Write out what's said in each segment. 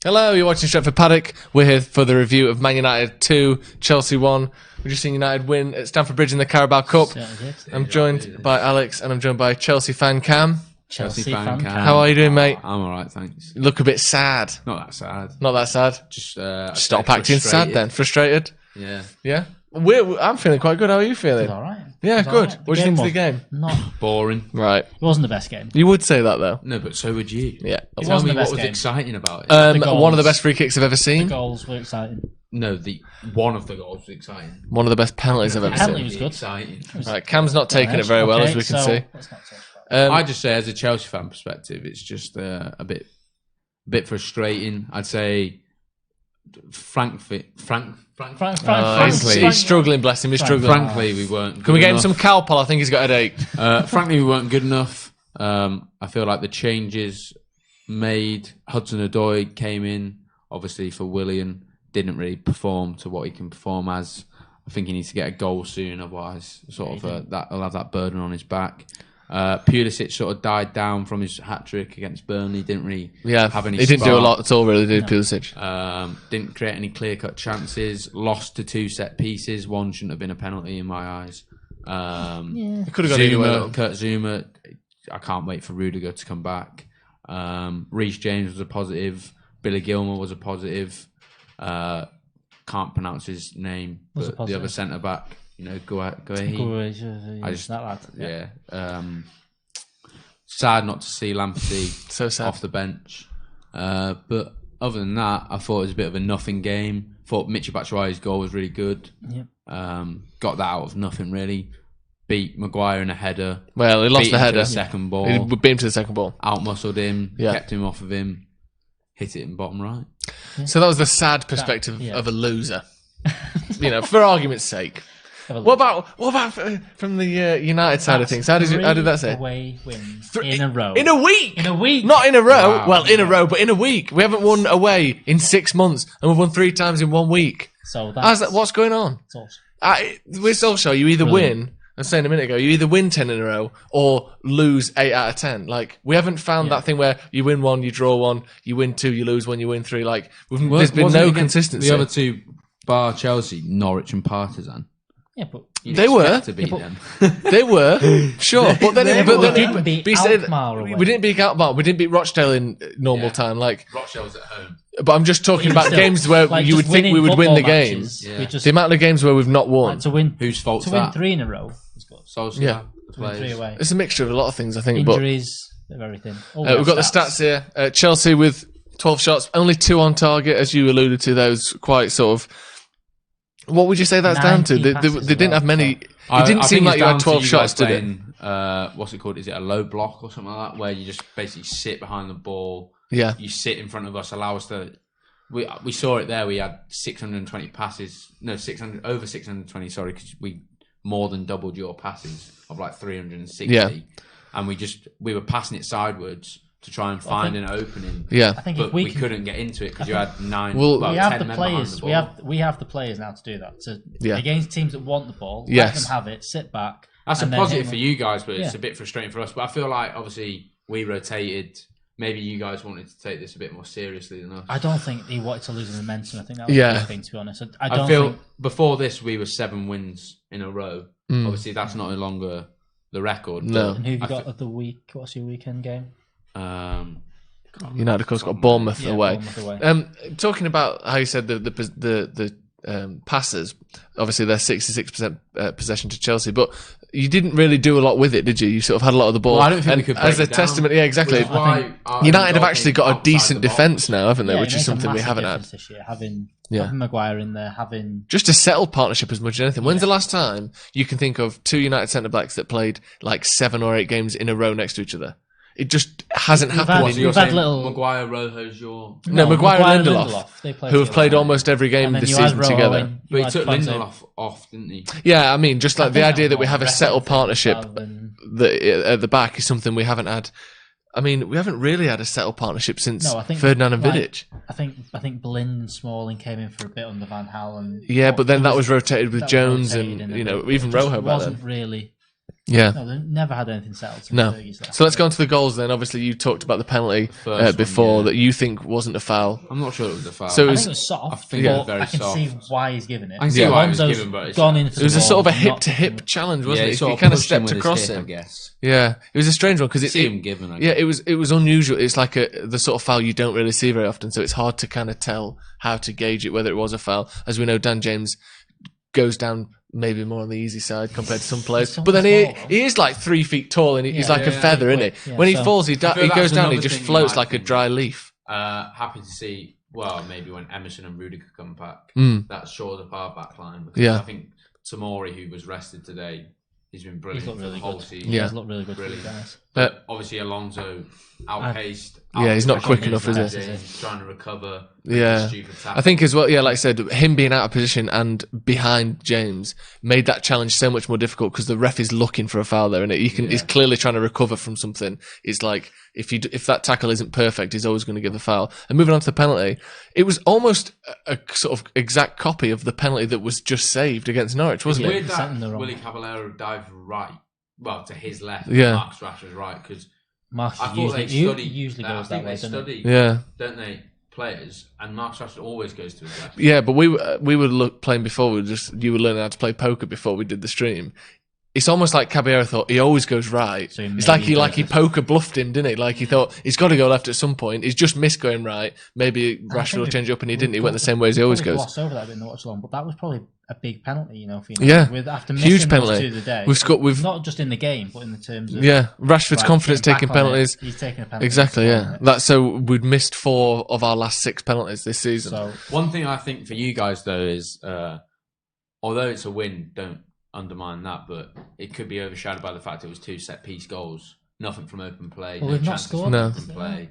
Hello, you're watching Stretford Paddock. We're here for the review of Man United 2, Chelsea 1. We've just seen United win at Stamford Bridge in the Carabao Cup. I'm joined by Alex and I'm joined by Chelsea fan Cam. Chelsea fan Cam. How are you doing, mate? I'm alright, thanks. You look a bit sad. Not that sad. Not that sad? Just stop acting sad then. Frustrated? Yeah. Yeah? I'm feeling quite good. How are you feeling? It was alright. Yeah, good. Right. What do you think of the game? Not Boring. Right. It wasn't the best game. You would say that, though. No, but so would you. Yeah. It Tell wasn't me the what best was game. exciting about it. One of the best free kicks I've ever The seen. goals were exciting. No, one of the goals was exciting. One of the best penalties I've ever Penalty seen. was good. Exciting. Right, Cam's not taking it very well, as we can see. Let's not talk about it. I just say, as a Chelsea fan perspective, it's just a bit frustrating. I'd say frankly, He's struggling, bless him. He's struggling. frankly, we weren't good Can we get him enough. some Calpol? I think he's got a headache. Frankly, we weren't good enough. I feel like the changes made, Hudson-Odoi came in, obviously for Willian, didn't really perform to what he can perform as. I think he needs to get a goal soon, otherwise he'll have that burden on his back. Pulisic sort of died down from his hat-trick against Burnley, didn't really have any He didn't do a spark. lot at all, really, did Pulisic? Didn't create any clear-cut chances, lost to 2 set pieces. One shouldn't have been a penalty in my eyes. He could have gone anywhere. Kurt Zuma, I can't wait for Rudiger to come back. Reece James was a positive. Billy Gilmour was a positive. Can't pronounce his name, but the other centre-back, go ahead. I just that lad. Yeah. Sad not to see Lampard So sad. off the bench. But other than that, I thought it was a bit of a nothing game. Thought Michy Batshuayi's goal was really good. Yep. Got that out of nothing, really. Beat Maguire in a header. Well, he lost Beat the him to header. the second ball. He beat him to the second ball. Outmuscled him. Yeah. Kept him off of him. Hit it in bottom right. So that was the sad perspective of a loser. For argument's sake. What about from the United side of things? How did that say? Away wins in a row. In a week. In a week. Not in a row. Wow. Well, in a row, but in a week. We haven't won away in 6 months, and we've won 3 times in 1 week. So that's What's going on? With Solskjaer, you either win. I was saying a minute ago, you either win 10 in a row or lose 8 out of 10. Like, we haven't found that thing where you win 1, you draw 1, you win 2, you lose 1, you win 3. Like, there's been no consistency. The other 2, bar Chelsea, Norwich and Partizan. Yeah, but They were. To beat them. They were, sure. But then We didn't beat Alkmaar away. We didn't beat Alkmaar. We didn't beat Rochdale in normal time. Like, Rochdale's at home. but I'm just talking about Still, games where like, you would just think we winning would win the football game. matches, Yeah. we just, The amount of games where we've not won. to win Whose fault's to win that? 3 in a row is good. Solskjaer. Yeah. To win 3 away. It's a mixture of a lot of things, I think. Injuries, of everything. But we've got the stats here. Chelsea with 12 shots, only 2 on target, as you alluded to. Those quite sort of. What would you say that's down to? 90 They passes didn't have many. I It didn't seem think like it's you down had to 12 you shots, guys did it? playing, what's it called? Is it a low block or something like that? Where you just basically sit behind the ball. Yeah. You sit in front of us, allow us to. We saw it there. We had 620 passes. No, 600 over 620. Sorry, because we more than doubled your passes of like 360. Yeah. And we were passing it sidewards to try and find an opening. Yeah. I think But if we can, couldn't get into it because you had 9. Well, we 10 have the men players. behind the ball. We have the players now to do that. Yeah. Against teams that want the ball, Yes. let them have it, sit back. That's a and then positive hit for them. you guys, but it's Yeah. a bit frustrating for us. But I feel like obviously we rotated. Maybe you guys wanted to take this a bit more seriously than us. I don't think he wanted to lose the momentum. I think that was Yeah. the big thing, to be honest. I I don't feel think before this we were 7 wins in a row. Obviously that's no longer the record. No. And who have you got of the week? What's your weekend game? United, of course, got Bournemouth away. Bournemouth away. Talking about how you said the passes, obviously they're 66% possession to Chelsea, but you didn't really do a lot with it, did you? You sort of had a lot of the ball. Well, I don't think we could break as a it down, testament, yeah, exactly. which is why our United have goal actually came got a outside decent the box. defence now, haven't they? Yeah, Which it is makes a something we massive haven't had. difference this year. Having Yeah. Maguire in there, having Just a settled partnership as much as anything. When's the last time you can think of 2 United centre-backs that played like 7 or 8 games in a row next to each other? It just hasn't happened. had- So you're We've had saying little- Maguire, Rojo's your... No, Maguire and Maguire Lindelof, they who have played together. almost every game And then this you had season Rojo together. in, you But he had took Fonse. Lindelof off, didn't he? Yeah, I mean, just like the think idea that we more have a aggressive settled thing partnership rather than- at the back is something we haven't had. I mean, we haven't really had a settled partnership since No, I think Ferdinand and like, Vidic. I think Blind and Smalling came in for a bit under Van Hal and Yeah, but then that was rotated with that was Jones rotated and a you know bit. even It just Rojo back wasn't then. really. Yeah. No, they never had anything settled. Since No. Fergie's left. So let's go on to the goals then. Obviously, you talked about the penalty First before one, yeah. that you think wasn't a foul. I'm not sure it was a foul. So I it think it was soft. I think but it was very I can see soft. why he's giving it. I can see why it was Alonso's given, but it's- gone in for It was the a sort of a ball, not hip-to-hip challenge, wasn't yeah, it? sort He of kind of pushed him stepped with his across hip, him. I guess. Yeah, it was a strange one because See him given. I yeah, guess. it was unusual. It's like the sort of foul you don't really see very often, so it's hard to kind of tell how to gauge it, whether it was a foul. As we know, Dan James goes down maybe more on the easy side compared to some players, He's but then small, though. he is like 3 feet tall and he's like a feather, isn't quick. he? Yeah, When he so- falls, he feel goes that's down, he another just thing you floats might like a think. dry leaf. Happy to see. Well, maybe when Emerson and Rudiger come back, that shores up our back line. Because Yeah. I think Tomori, who was rested today, he's been brilliant He's looked for really the whole good. season. Yeah. He's looked really good for you Brilliant. guys. But obviously Alonso outpaced. Yeah, he's not outpaced quick enough, is he? James, trying to recover. Yeah. Stupid tackle. I think as well, yeah, like I said, him being out of position and behind James made that challenge so much more difficult because the ref is looking for a foul there, and he's clearly trying to recover from something. It's like if that tackle isn't perfect, he's always going to give the foul. And moving on to the penalty, it was almost a sort of exact copy of the penalty that was just saved against Norwich, wasn't Weird it? that Sent in the wrong- Willie Caballero dived right, well, to his left. Yeah. Marcus Rashford's right, because Marcus I thought they study. usually goes that way, doesn't he? Yeah. Don't they? Players, and Marcus Rashford always goes to his left. Yeah, but we were playing before. You were learning how to play poker before we did the stream. It's almost like Caballero thought he always goes right. So It's like maybe he poker bluffed him, didn't he? Like he thought he's got to go left at some point. He's just missed going right. Maybe Rashford will change it up, and he didn't. He went the same way as he always Probably goes. glossed over that a bit not much long, but that was probably a big penalty, you know. For Yeah. after Huge missing those penalty. two of the day, We've not just in the game, but in the terms of yeah, Rashford's right, confidence getting taking back on it. penalties. He's taking a penalty. Exactly, he's yeah. scoring it. That's so we'd missed 4 of our last 6 penalties this season. So One thing I think for you guys though is, although it's a win, don't undermine that, but it could be overshadowed by the fact it was 2 set piece goals, nothing from open play, well, no we've not chances scored. from No. open play.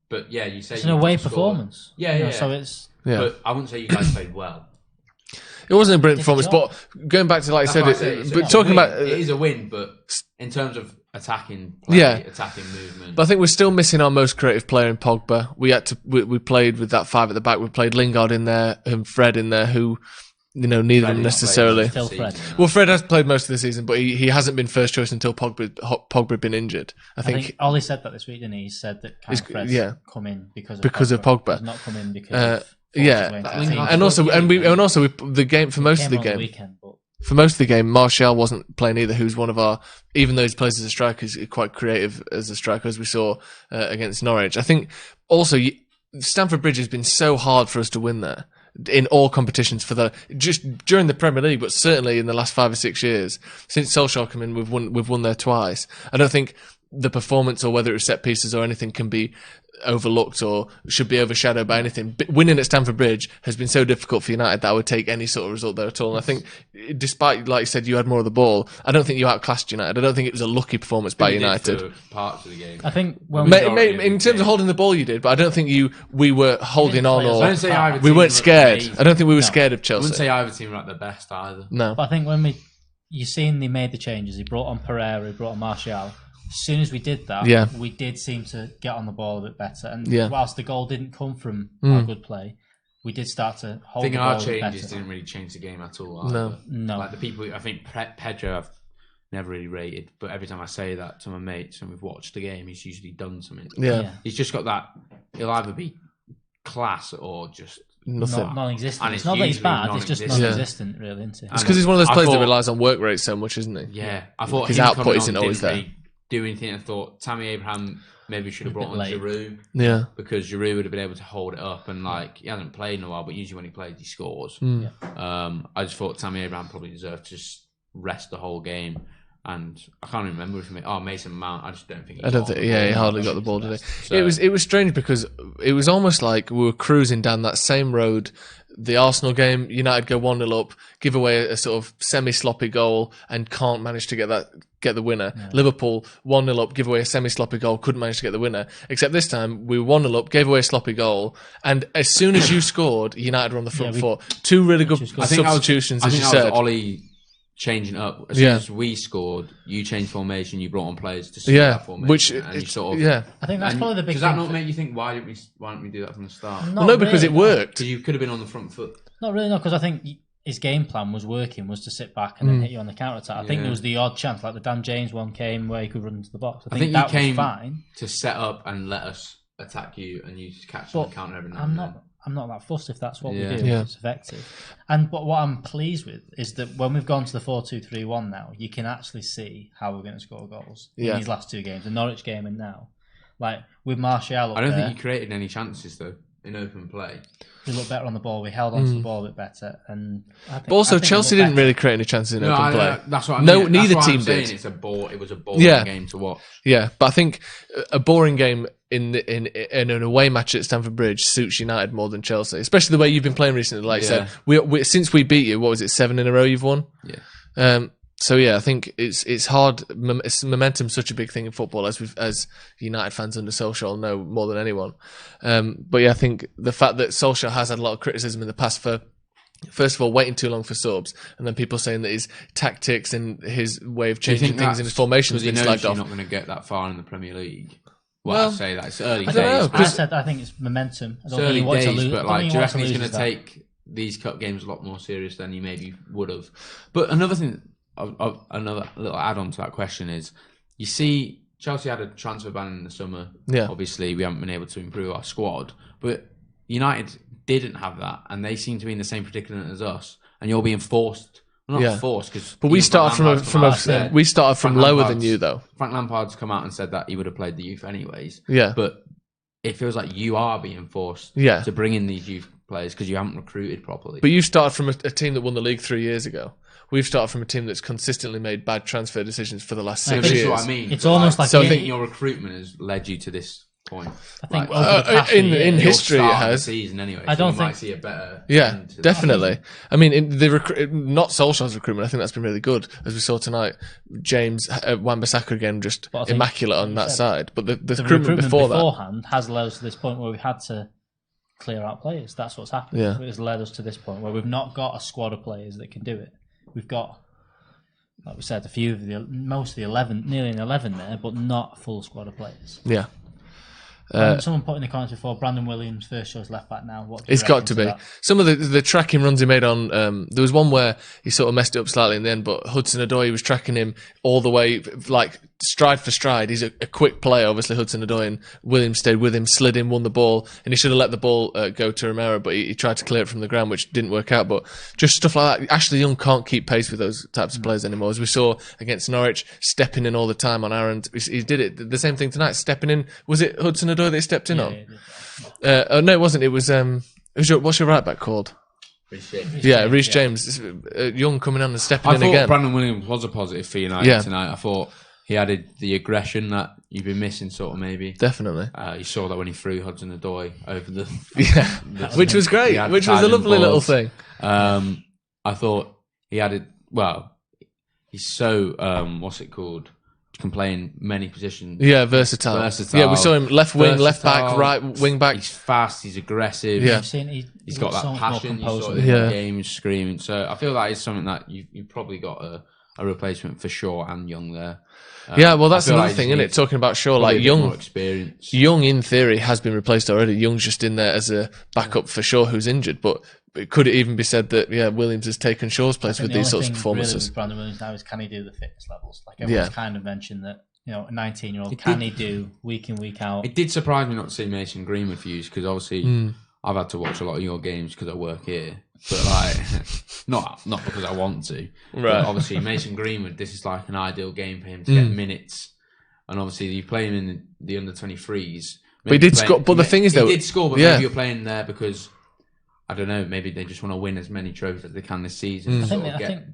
But Yeah, you say it's an you away scored. performance. Yeah, you know, yeah. So it's Yeah. But I wouldn't say you guys played well. It wasn't a brilliant Did the performance, but going back to like I That's what said, I say, but it's a talking win. about it is a win, but in terms of attacking play, Yeah. attacking movement. But I think we're still missing our most creative player in Pogba. We played with that 5 at the back. We played Lingard in there and Fred in there, who neither of them Fred necessarily. has not played Still this Fred. season. Well, Fred has played most of the season, but he hasn't been first choice until Pogba had been injured. I think Ollie said that this week, didn't he? He said that kind of Fred's yeah. come in because of Pogba. He's not come in because of yeah. Forster's That wing. Lingard- and also the game for most of the Came on game. weekend, but For most of the game, Martial wasn't playing either, who's one of our, even though he plays as a striker, he's quite creative as a striker, as we saw against Norwich. I think also Stamford Bridge has been so hard for us to win there in all competitions just during the Premier League, but certainly in the last 5 or 6 years. Since Solskjaer came in, we've won there twice. I don't think the performance or whether it was set pieces or anything can be overlooked or should be overshadowed by anything. But winning at Stamford Bridge has been so difficult for United that I would take any sort of result there at all. And I think, despite, like you said, you had more of the ball, I don't think you outclassed United. I don't think it was a lucky performance by We did United. for parts of the game. I think when In terms of holding the ball, you did, but I don't think we were holding on play as or I don't say either we team weren't were scared. amazing. I don't think we were No. scared of I wouldn't Chelsea. say either team were at their best either. No. But I think when you seen they made the changes, he brought on Pereira, he brought on Martial. As soon as we did that, Yeah. we did seem to get on the ball a bit better. And Yeah. whilst the goal didn't come from our good play, we did start to I hold think the our ball a bit changes better. didn't really change the game at all. No. Either. No. Like the people, I think Pedro I've never really rated, but every time I say that to my mates and we've watched the game, he's usually done something. Yeah. He's just got that. He'll either be class or just Nothing. Non-existent. And It's it's not that he's usually bad, it's just non-existent. non-existent, really, isn't it? It's because he's one of those I players that thought- relies on work rate so much, isn't he? Yeah, I thought His him output coming isn't on always didn't there. really do anything. I thought Tammy Abraham maybe should have brought on late. Giroud Yeah. because Giroud would have been able to hold it up, and like he hasn't played in a while, but usually when he plays, he scores. Mm. I just thought Tammy Abraham probably deserved to just rest the whole game. And I can't even remember if Mason Mount. I just don't think. I don't think. Yeah, he hardly got the ball today. So- It was strange because it was almost like we were cruising down that same road. The Arsenal game, United go 1-0 up, give away a sort of semi-sloppy goal, and can't manage to get the winner. Yeah. Liverpool 1-0 up, give away a semi-sloppy goal, couldn't manage to get the winner. Except this time we were 1-0 up, gave away a sloppy goal, and as soon as you scored, United were on the front foot. 2 really good substitutions, as you said. Ollie changing up as soon as we scored. You changed formation. You brought on players to suit that formation, which and you sort of I think that's probably the big. Does that not make you think why don't we do that from the start? Well, no, because it worked. Because you could have been on the front foot. Not really, no, because I think his game plan was working, was to sit back and then hit you on the counter attack. I think there was the odd chance, like the Dan James one came where he could run into the box. I think that he came was fine to set up and let us attack you, and you just catch on the counter every now and then. I'm not that fussed if that's what we do. Yeah. If it's effective. But what I'm pleased with is that when we've gone to the 4-2-3-1 now, you can actually see how we're going to score goals in these last two games, the Norwich game and now. Like with Martial up I don't there, think he created any chances though in open play. we looked better on the ball. We held onto the ball a bit better, and But also, Chelsea didn't really create any chances in open play. That's what I mean. Neither that's team I'm saying. did. It was a boring game to watch. Yeah, but I think a boring game in an away match at Stamford Bridge suits United more than Chelsea, especially the way you've been playing recently. Like you said, we since we beat you, what was it, 7 in a row you've won? Yeah. So yeah, I think it's hard. Momentum's such a big thing in football, as United fans under Solskjaer know more than anyone. But yeah, I think the fact that Solskjaer has had a lot of criticism in the past for, first of all, waiting too long for subs, and then people saying that his tactics and his way of changing things in his formation has been slagged off. You're not going to get that far in the Premier League. Well, I say that it's early days. I think it's momentum. It's early days, but like, do you reckon he's going to take these cup games a lot more serious than he maybe would have? But another thing, another little add-on to that question is, you see, Chelsea had a transfer ban in the summer. Yeah. Obviously, we haven't been able to improve our squad, but United didn't have that, and they seem to be in the same predicament as us. And you're being forced. Well, not forced, because but we started from lower than you though. Frank Lampard's come out and said that he would have played the youth anyways. Yeah. But it feels like you are being forced to bring in these youth players because you haven't recruited properly. But you started from a team that won the league 3 years ago. We've started from a team that's consistently made bad transfer decisions for the last 6 years. That's what I mean. It's almost like I think your recruitment has led you to this point. I think in history it has. Season anyway, I don't you think might see a better. Yeah, definitely. I mean, in not Solskjaer's recruitment, I think that's been really good, as we saw tonight. James Wan-Bissaka again, just immaculate on that side. But the recruitment beforehand has led us to this point where we've had to clear out players. That's what's happened. Yeah. It has led us to this point where we've not got a squad of players that can do it. We've got, like we said, most of the 11, nearly an 11 there, but not a full squad of players. Yeah. Someone put in the comments before, Brandon Williams first choice left back now. It's got to be. Some of the tracking runs he made on, there was one where he sort of messed it up slightly in the end, but Hudson-Odoi was tracking him all the way, like stride for stride. He's a quick player, obviously, Hudson-Odoi, and Williams stayed with him, slid in, won the ball, and he should have let the ball go to Romero, but he tried to clear it from the ground, which didn't work out. But just stuff like that. Ashley Young can't keep pace with those types of players anymore. As we saw against Norwich, stepping in all the time on Aaron. He did it. The same thing tonight, stepping in. Was it Hudson-Odoi that he stepped in on? No, it wasn't. It was, what's your right back called? Reece James. Young coming on and stepping in again. I thought Brandon Williams was a positive for United tonight. I thought he added the aggression that you've been missing, sort of, maybe. Definitely. You saw that when he threw Hudson-Odoi over the... which was great. Which was a lovely little thing. I thought he added... Well, he's so... what's it called? Can play in many positions. Yeah, versatile. Yeah, we saw him left wing, left back, right wing back. He's fast, he's aggressive. Yeah. He's got that passion. You saw him in the game, screaming. So I feel that is something that you've probably got a replacement for Shaw and Young there. Yeah, well, that's another thing, isn't it? Talking about Shaw, like Young, experience. Young in theory has been replaced already. Young's just in there as a backup for Shaw, who's injured. But could it even be said that Williams has taken Shaw's place with these sorts of performances? Really with Brandon Williams now is, can he do the fitness levels? Like everyone's kind of mentioned that, a 19-year-old, can he do week in, week out? It did surprise me not to see Mason Greenwood used, because obviously I've had to watch a lot of your games because I work here. But like, not because I want to. Right. But obviously, Mason Greenwood, this is like an ideal game for him to get minutes. And obviously, you play him in the under-23s. But he did score. But the thing is, though, he did score. But maybe you're playing there because, I don't know, maybe they just want to win as many trophies as they can this season.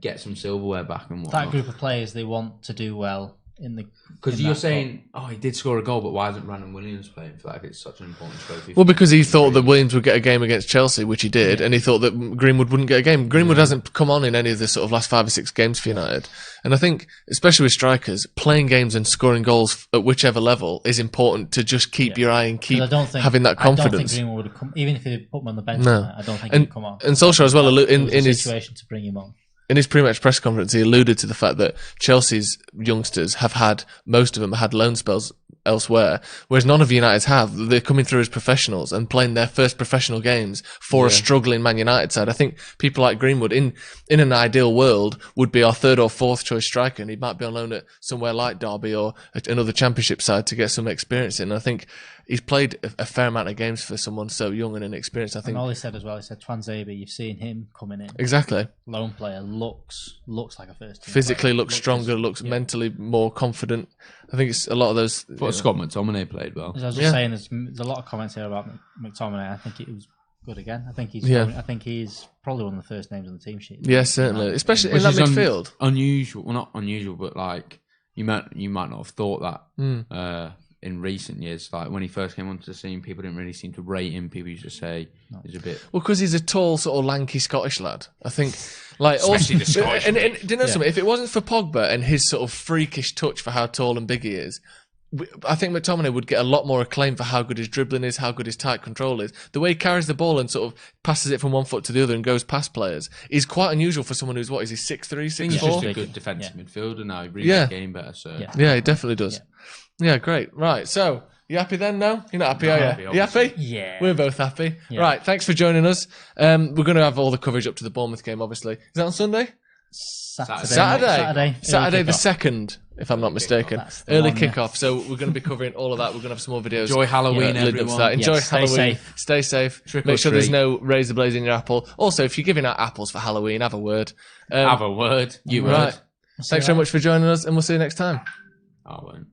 Get some silverware back and whatnot. That group of players, they want to do well in the... Because you're saying, he did score a goal, but why isn't Brandon Williams playing for that if it's such an important trophy? Well, because he thought that Williams would get a game against Chelsea, which he did, and he thought that Greenwood wouldn't get a game. Greenwood hasn't come on in any of the sort of last 5 or 6 games for United. And I think, especially with strikers, playing games and scoring goals at whichever level is important to just keep your eye and keep having that confidence. I don't think Greenwood would have come, even if he put him on the bench tonight, I don't think he'd come on. And Solskjaer as well, in his situation to bring him on. in his pre-match press conference, he alluded to the fact that Chelsea's youngsters most of them had loan spells elsewhere, whereas none of United's have. They're coming through as professionals and playing their first professional games for a struggling Man United side. I think people like Greenwood, in an ideal world, would be our third or fourth choice striker, and he might be on loan at somewhere like Derby or another Championship side to get some experience in. I think he's played a fair amount of games for someone so young and inexperienced. I think. And all he said as well, he said Twanzebe, you've seen him coming in. Exactly. Lone player looks like a first team physically player. looks stronger, looks mentally more confident. I think it's a lot of those. I thought Scott McTominay played well. As I was just saying, there's a lot of comments here about McTominay. I think it was good again. I think he's probably one of the first names on the team sheet. Yeah, certainly, especially in that midfield. Unusual, well, not unusual, but like you might not have thought that in recent years. Like when he first came onto the scene, people didn't really seem to rate him. People used to say he's a bit because he's a tall, sort of lanky Scottish lad. I think, like, especially the Scottish. And do you know something? If it wasn't for Pogba and his sort of freakish touch for how tall and big he is, I think McTominay would get a lot more acclaim for how good his dribbling is, how good his tight control is. The way he carries the ball and sort of passes it from one foot to the other and goes past players is quite unusual for someone who's, is he 6'3", 6'4"? He's just a good defensive midfielder now. He reads the game better. So yeah, he definitely does. Yeah, great. Right, so you happy then? No? You're not happy, are you? You happy? Yeah. We're both happy. Yeah. Right, thanks for joining us. We're going to have all the coverage up to the Bournemouth game, obviously. Is that on Sunday? Saturday the 2nd, if I'm not mistaken. Early kickoff. So we're going to be covering all of that. We're going to have some more videos. Enjoy Halloween, everyone. Enjoy Halloween. Safe. Stay safe. Make sure there's no razor blades in your apple. Also, if you're giving out apples for Halloween, have a word. Have a word. You right. word. Thanks very much for joining us, and we'll see you next time. I won't.